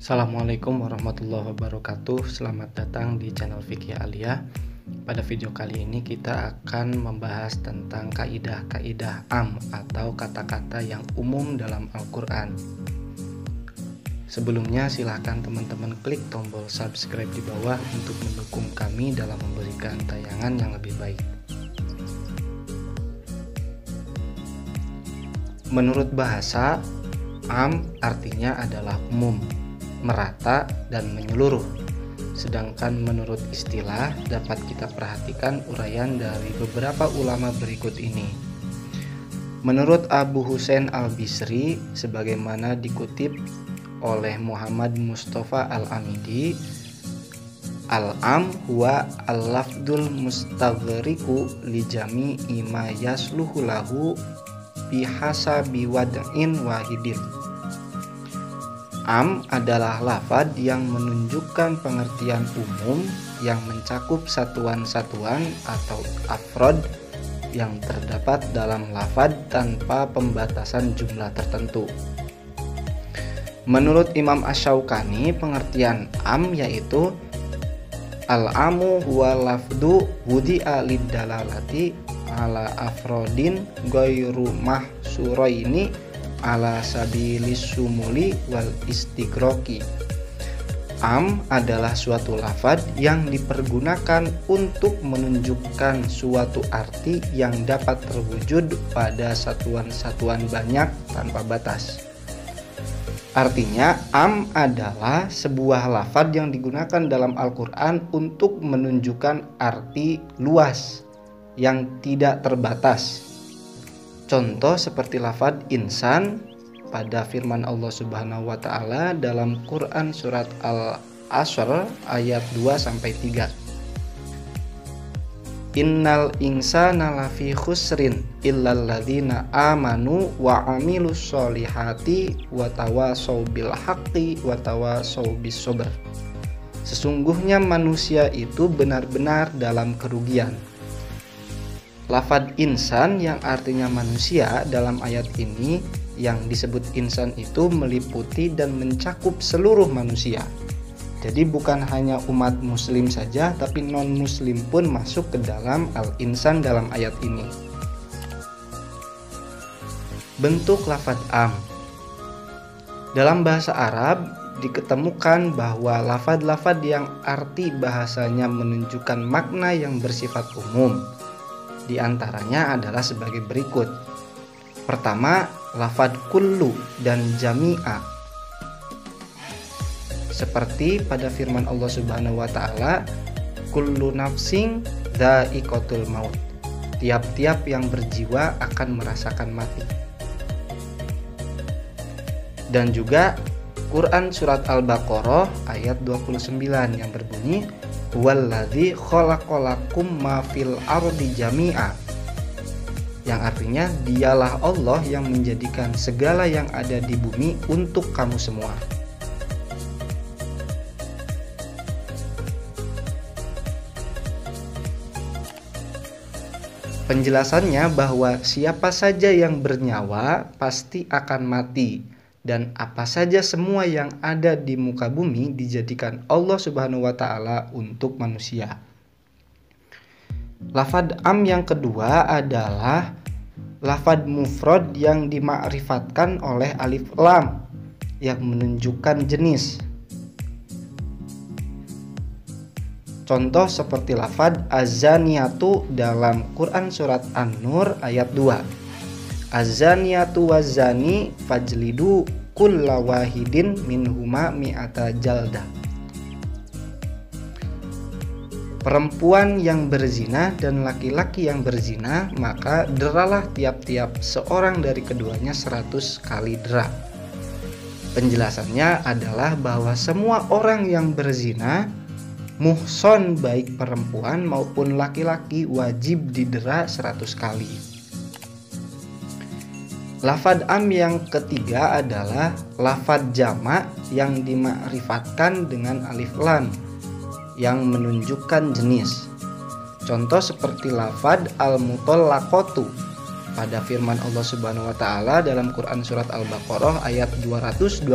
Assalamualaikum warahmatullahi wabarakatuh. Selamat datang di channel Fikih Aliyah. Pada video kali ini kita akan membahas tentang kaidah-kaidah am atau kata-kata yang umum dalam Al-Quran. Sebelumnya silahkan teman-teman klik tombol subscribe di bawah untuk mendukung kami dalam memberikan tayangan yang lebih baik. Menurut bahasa, am artinya adalah umum, merata, dan menyeluruh. Sedangkan menurut istilah dapat kita perhatikan uraian dari beberapa ulama berikut ini. Menurut Abu Husain Al-Bisri, sebagaimana dikutip oleh Muhammad Mustafa Al-Amidi, al-am huwa al-lafdul mustaghriqu li jami'i ma yasluhu lahu bihasabi wad'in wahidin. Am adalah lafadz yang menunjukkan pengertian umum yang mencakup satuan-satuan atau afrod yang terdapat dalam lafadz tanpa pembatasan jumlah tertentu. Menurut Imam Asy-Syaukani, pengertian am yaitu al-amu huwa lafdu wudi'a lid-dalalati ala afrodin ghairu mahsuraini ala sabilis sumuli wal istigroki. Am adalah suatu lafadz yang dipergunakan untuk menunjukkan suatu arti yang dapat terwujud pada satuan-satuan banyak tanpa batas. Artinya, am adalah sebuah lafadz yang digunakan dalam Al-Quran untuk menunjukkan arti luas yang tidak terbatas. Contoh seperti lafadz insan pada firman Allah Subhanahu wa taala dalam Quran surat Al-Asr ayat 2-3. Innal insana lafi khusrin illal ladzina amanu wa amilus solihati wa tawasau bil haqqi wa tawasau bis sabr. Sesungguhnya manusia itu benar-benar dalam kerugian. Lafadz insan yang artinya manusia dalam ayat ini yang disebut insan itu meliputi dan mencakup seluruh manusia. Jadi bukan hanya umat muslim saja, tapi non muslim pun masuk ke dalam al-insan dalam ayat ini. Bentuk lafadz am. Dalam bahasa Arab diketemukan bahwa lafadz-lafadz yang arti bahasanya menunjukkan makna yang bersifat umum. Di antaranya adalah sebagai berikut. Pertama, lafadz kullu dan jami'a. Seperti pada firman Allah Subhanahu wa taala, kullu nafsin dha'iqatul maut. Tiap-tiap yang berjiwa akan merasakan mati. Dan juga Quran surat Al-Baqarah ayat 29 yang berbunyi Walladzi khalaqalakum ma fil ardi jami'a, yang artinya dialah Allah yang menjadikan segala yang ada di bumi untuk kamu semua. Penjelasannya bahwa siapa saja yang bernyawa pasti akan mati, dan apa saja semua yang ada di muka bumi dijadikan Allah Subhanahu wa taala untuk manusia. Lafadz am yang kedua adalah lafadz mufrad yang dimakrifatkan oleh alif lam yang menunjukkan jenis. Contoh seperti lafadz az-zaniyatu dalam Quran surat An-Nur ayat 2. Az-zaniyatu waz-zani fajlidu kulla wahidin minhuma mi'ata jaldah. Perempuan yang berzina dan laki-laki yang berzina, maka deralah tiap-tiap seorang dari keduanya 100 kali dera. Penjelasannya adalah bahwa semua orang yang berzina, muhson baik perempuan maupun laki-laki, wajib didera 100 kali. Lafadz am yang ketiga adalah lafadz jamak yang dimakrifatkan dengan alif lam yang menunjukkan jenis. Contoh seperti lafadz al-mutallaqatu pada firman Allah Subhanahu wa taala dalam Quran surat Al-Baqarah ayat 228,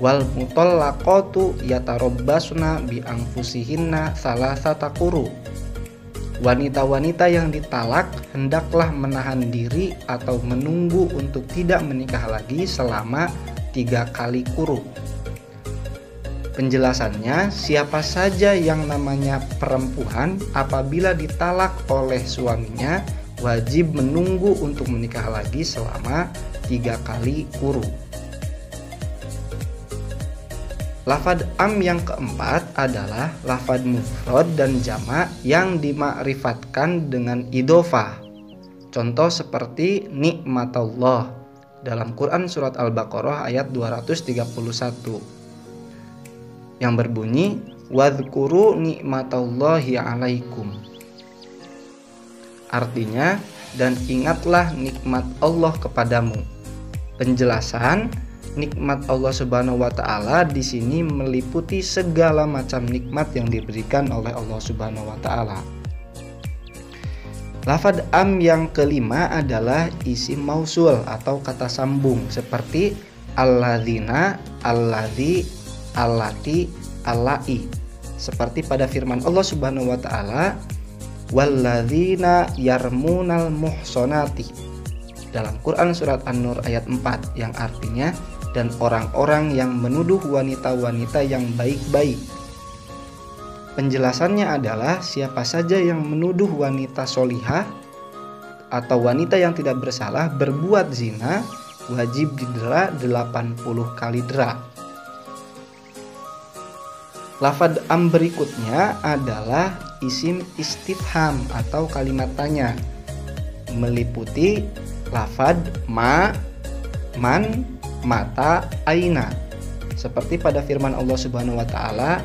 Wal mutallaqatu yatarabbasna bi anfusihinna salasata quru. Wanita-wanita yang ditalak hendaklah menahan diri atau menunggu untuk tidak menikah lagi selama 3 kali quru. Penjelasannya, siapa saja yang namanya perempuan apabila ditalak oleh suaminya wajib menunggu untuk menikah lagi selama 3 kali quru. Lafad am yang keempat adalah lafad mufrad dan jamak yang dimakrifatkan dengan idhofah. Contoh seperti nikmatallah dalam Quran surat Al-Baqarah ayat 231 yang berbunyi wadhkuru nikmatallahi alaikum. Artinya, dan ingatlah nikmat Allah kepadamu. Penjelasan, nikmat Allah Subhanahu wa taala di sini meliputi segala macam nikmat yang diberikan oleh Allah Subhanahu wa taala. Lafad am yang kelima adalah isim mausul atau kata sambung seperti alladzina, alladzi, allati, allai. Seperti pada firman Allah Subhanahu wa taala, walladzina yarmunal muhsonati dalam Quran surat An-Nur ayat 4 yang artinya dan orang-orang yang menuduh wanita-wanita yang baik-baik. Penjelasannya adalah siapa saja yang menuduh wanita solihah atau wanita yang tidak bersalah berbuat zina wajib didera 80 kali dera. Lafad am berikutnya adalah isim istifham atau kalimat tanya, meliputi lafad ma, man, mata, aina. Seperti pada firman Allah Subhanahu wa taala,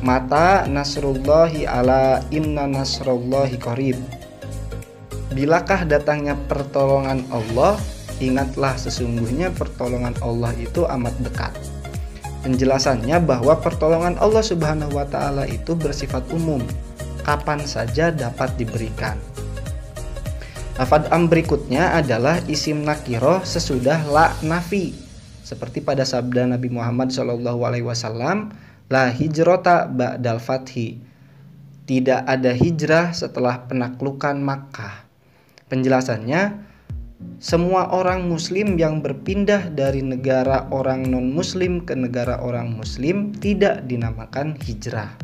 mata nasrullahi ala inna nasrullahi qarib. Bilakah datangnya pertolongan Allah, ingatlah sesungguhnya pertolongan Allah itu amat dekat. Penjelasannya bahwa pertolongan Allah Subhanahu wa taala itu bersifat umum, kapan saja dapat diberikan. Lafad am berikutnya adalah isim nakiroh sesudah la nafi. Seperti pada sabda Nabi Muhammad SAW, la hijrota ba'dal fathi. Tidak ada hijrah setelah penaklukan Makkah. Penjelasannya, semua orang muslim yang berpindah dari negara orang non-muslim ke negara orang muslim tidak dinamakan hijrah.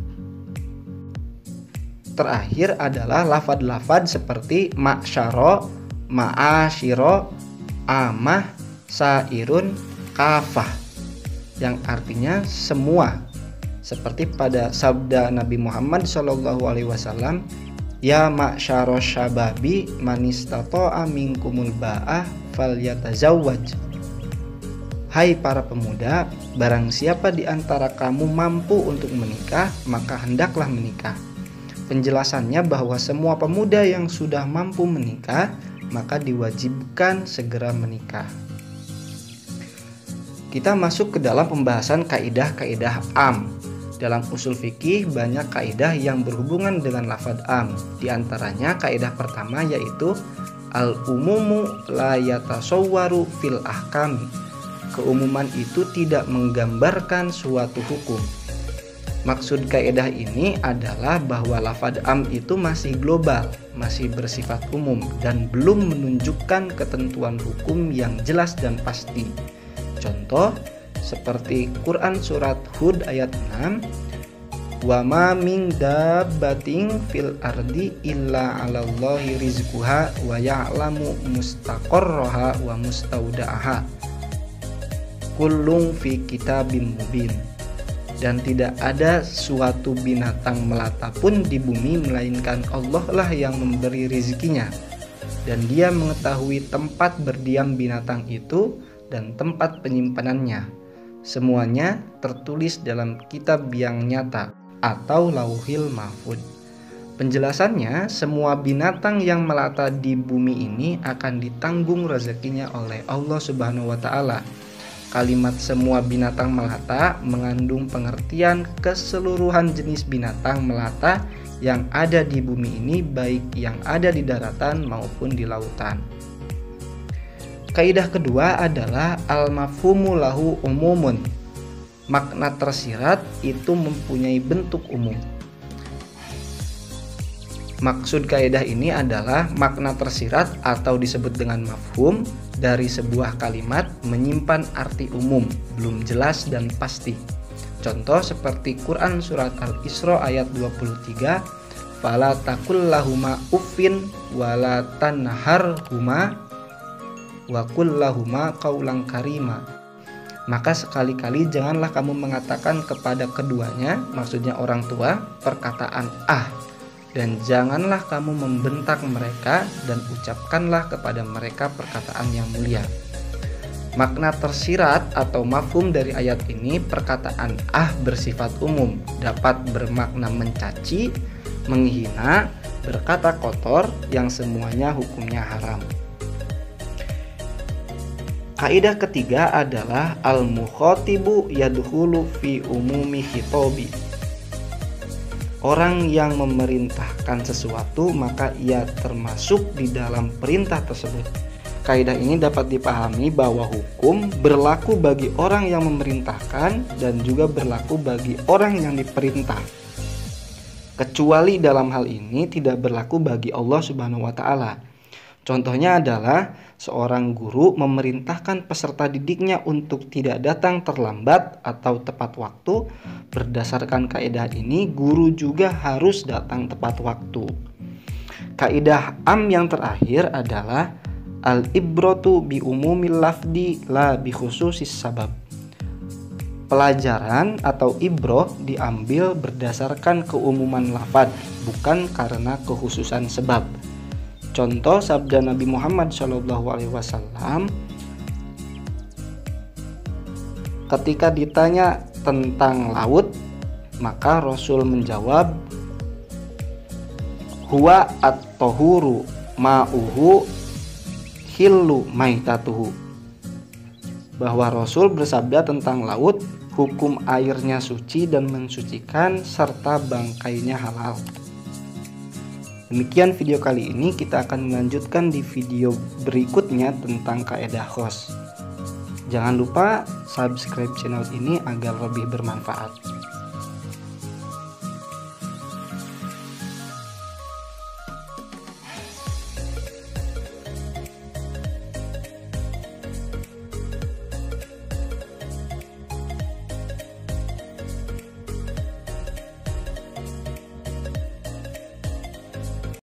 Terakhir adalah lafad-lafad seperti ma'syaro, ma'asyiro, amah, sairun, kafah yang artinya semua. Seperti pada sabda Nabi Muhammad SAW, ya ma'syaro syababi manistato'a minkumul ba'ah falyatazawwaj. Hai para pemuda, barang siapa di antara kamu mampu untuk menikah, maka hendaklah menikah. Penjelasannya bahwa semua pemuda yang sudah mampu menikah maka diwajibkan segera menikah. Kita masuk ke dalam pembahasan kaidah-kaidah am. Dalam usul fikih banyak kaidah yang berhubungan dengan lafadz am. Di antaranya kaidah pertama yaitu al-umumu la yatasawwaru fil ahkami. Keumuman itu tidak menggambarkan suatu hukum. Maksud kaidah ini adalah bahwa lafadz am itu masih global, masih bersifat umum dan belum menunjukkan ketentuan hukum yang jelas dan pasti. Contoh seperti Quran surat Hud ayat 6, wa ma min dabbatin fil ardi illa 'alallahi rizquha wa ya'lamu mustaqarraha wa mustaudaha kullun fi kitabim mubin. Dan tidak ada suatu binatang melata pun di bumi melainkan Allah lah yang memberi rezekinya, dan Dia mengetahui tempat berdiam binatang itu dan tempat penyimpanannya. Semuanya tertulis dalam kitab yang nyata atau Lauhil Mahfud. Penjelasannya, semua binatang yang melata di bumi ini akan ditanggung rezekinya oleh Allah Subhanahu wa taala. Kalimat semua binatang melata mengandung pengertian keseluruhan jenis binatang melata yang ada di bumi ini, baik yang ada di daratan maupun di lautan. Kaidah kedua adalah al-mafhumu lahu umumun. Makna tersirat itu mempunyai bentuk umum. Maksud kaidah ini adalah makna tersirat atau disebut dengan mafhum dari sebuah kalimat menyimpan arti umum, belum jelas dan pasti. Contoh seperti Quran surat Al-Isra ayat 23, fala taqul lahuma uffin wala tanharhuma wa qul lahuma qaulan karima. Maka sekali-kali janganlah kamu mengatakan kepada keduanya, maksudnya orang tua, perkataan dan janganlah kamu membentak mereka dan ucapkanlah kepada mereka perkataan yang mulia. Makna tersirat atau mafhum dari ayat ini, perkataan bersifat umum, dapat bermakna mencaci, menghina, berkata kotor yang semuanya hukumnya haram. Kaidah ketiga adalah al-mukhatibu yadkhulu fi umumi khitobi. Orang yang memerintahkan sesuatu maka ia termasuk di dalam perintah tersebut. Kaidah ini dapat dipahami bahwa hukum berlaku bagi orang yang memerintahkan dan juga berlaku bagi orang yang diperintah. Kecuali dalam hal ini tidak berlaku bagi Allah Subhanahu wa taala. Contohnya adalah seorang guru memerintahkan peserta didiknya untuk tidak datang terlambat atau tepat waktu. Berdasarkan kaidah ini, guru juga harus datang tepat waktu. Kaidah yang terakhir adalah al-ibratu bi umumil lafdi la bi khususis sabab. Pelajaran atau ibroh diambil berdasarkan keumuman lafaz, bukan karena kekhususan sebab. Contoh sabda Nabi Muhammad SAW ketika ditanya tentang laut, maka Rasul menjawab, huwa at-tahuru ma'uhu hillu maitatuhu. Bahwa Rasul bersabda tentang laut, hukum airnya suci dan mensucikan serta bangkainya halal. Demikian video kali ini, kita akan melanjutkan di video berikutnya tentang kaidah khos. Jangan lupa subscribe channel ini agar lebih bermanfaat.